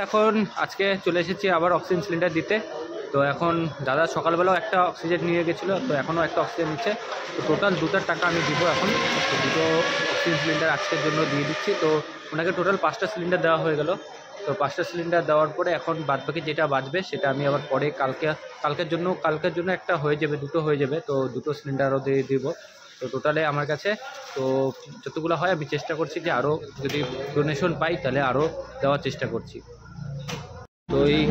এখন আজকে চলে এসেছি আবার অক্সিজেন সিলিন্ডার দিতে। তো এখন দাদা সকালবেলাও একটা অক্সিজেন নিয়ে গেছিলো, তো এখনও একটা অক্সিজেন নিচ্ছে। তো টোটাল 2টার টাকা আমি দিব এখন। তো 2টো অক্সিজেন সিলিন্ডার আজকের জন্য দিয়ে দিচ্ছি। তো ওনাকে টোটাল 5টা সিলিন্ডার দেওয়া হয়ে গেল। তো 5টা সিলিন্ডার দেওয়ার পরে এখন বাদবাকি যেটা বাঁচবে সেটা আমি আবার পরে কালকের জন্য একটা হয়ে যাবে, 2টো হয়ে যাবে। তো 2টো সিলিন্ডারও দিয়ে দিব। তো টোটালে আমার কাছে তো যতগুলো হয় আমি চেষ্টা করছি যে আরও যদি ডোনেশন পাই তাহলে আরও দেওয়ার চেষ্টা করছি। তো এই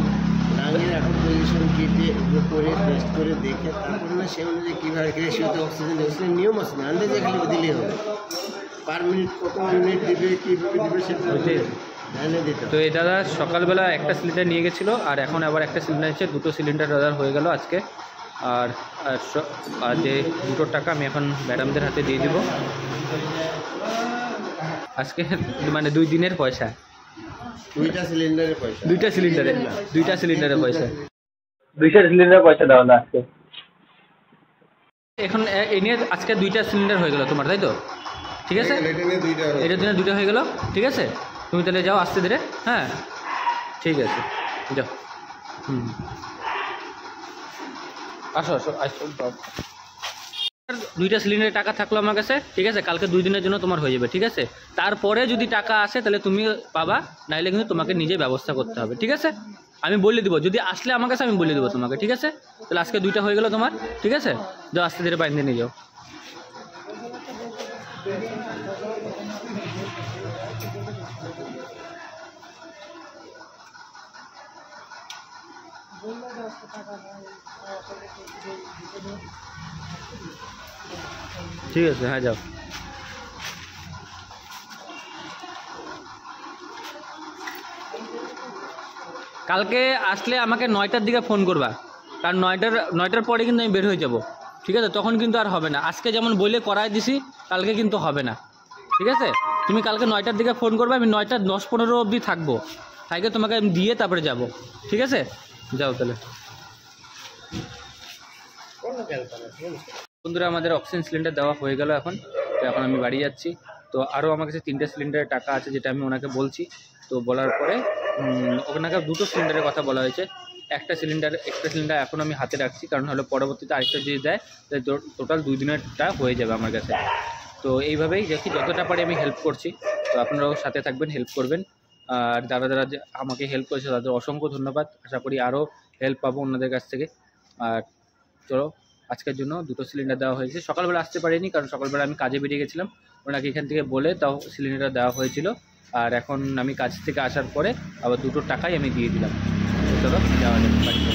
লাঙের এখন পজিশন কেটে এগুলো করে টেস্ট করে দেখে তারপরে না সে অনুযায়ী কীভাবে রেশিওতে অক্সিজেন নিয়ম আছে না, আন্দাজে খালি দিলেই হবে। পার মিনিট কত মিনিট দিবে কীভাবে দিবে সেটা জানিয়ে দিতে। তো এই দাদা সকালবেলা একটা সিলিন্ডার নিয়ে গেছিলো, আর এখন আবার একটা সিলিন্ডার নিচ্ছে। 2টো সিলিন্ডার দাদার হয়ে গেল আজকে। আর যে 2টোর টাকা আমি এখন ম্যাডামদের হাতে দিয়ে দিব আজকে, মানে 2 দিনের পয়সা। 2টা সিলিন্ডারের পয়সা, 2টা সিলিন্ডারের পয়সা, 2টা সিলিন্ডারের পয়সা দেওয়া না আজকে। এখন এ নিয়ে আজকে 2টা সিলিন্ডার হয়ে গেল তোমার, তাই তো? ঠিক আছে, এটার জন্য 2টা হয়ে গেল। ঠিক আছে, তুমি তাহলে যাও আস্তে ধীরে। হ্যাঁ ঠিক আছে, যাও। আসো 2টা সিলিন্ডারের টাকা থাকলো আমার কাছে। ঠিক আছে, কালকে 2 দিনের জন্য তোমার হয়ে যাবে। ঠিক আছে, তারপরে যদি টাকা আসে তাহলে তুমি পাবা, নাইলে কিন্তু তোমাকে নিজে ব্যবস্থা করতে হবে। ঠিক আছে, আমি বলে দিব, যদি আসলে আমার কাছে আমি বলে দেবো তোমাকে। ঠিক আছে, তাহলে আজকে 2টা হয়ে গেল তোমার। ঠিক আছে, যাও আস্তে ধীরে বাইন্দে নিয়ে যাও। ঠিক আছে, হ্যাঁ যাও। কালকে আসলে আমাকে 9টার দিকে ফোন করবা, কারণ 9টার পরে কিন্তু আমি বের হয়ে যাব। ঠিক আছে, তখন কিন্তু আর হবে না। আজকে যেমন বলে করাই দিছি, কালকে কিন্তু হবে না। ঠিক আছে, তুমি কালকে 9টার দিকে ফোন করবে, আমি 9টা 10-15 অবধি থাকবো। থাকে তোমাকে আমি দিয়ে তারপরে যাব। ঠিক আছে, যাও তাহলে। বন্ধুরা, আমাদের অক্সিজেন সিলিন্ডার দেওয়া হয়ে গেল এখন। তো এখন আমি বাড়ি যাচ্ছি। তো আরও আমার কাছে 3টে সিলিন্ডারের টাকা আছে, যেটা আমি ওনাকে বলছি। তো বলার পরে ওনাকে 2টো সিলিন্ডারের কথা বলা হয়েছে। একটা এক্সট্রা সিলিন্ডার এখন আমি হাতে রাখছি, কারণ হলো পরবর্তীতে আরেকটা যদি দেয় তাহলে টোটাল 2 দিনেরটা হয়ে যাবে আমার কাছে। তো এইভাবেই দেখি, যতটা পারি আমি হেল্প করছি। তো আপনারাও সাথে থাকবেন, হেল্প করবেন। আর যারা যে আমাকে হেল্প করেছে তাদের অসংখ্য ধন্যবাদ। আশা করি আরও হেল্প পাবো ওনাদের কাছ থেকে। আর চলো, আজকের জন্য 2টো সিলিন্ডার দেওয়া হয়েছে। সকালবেলা আসতে পারিনি, কারণ সকালবেলা আমি কাজে বেরিয়ে গেছিলাম। ওনাকে এখান থেকে বলে তাও সিলিন্ডার দেওয়া হয়েছিল। আর এখন আমি কাজ থেকে আসার পরে আবার 2টোর টাকাই আমি দিয়ে দিলাম। চলো যাওয়া যাবে বাড়িতে।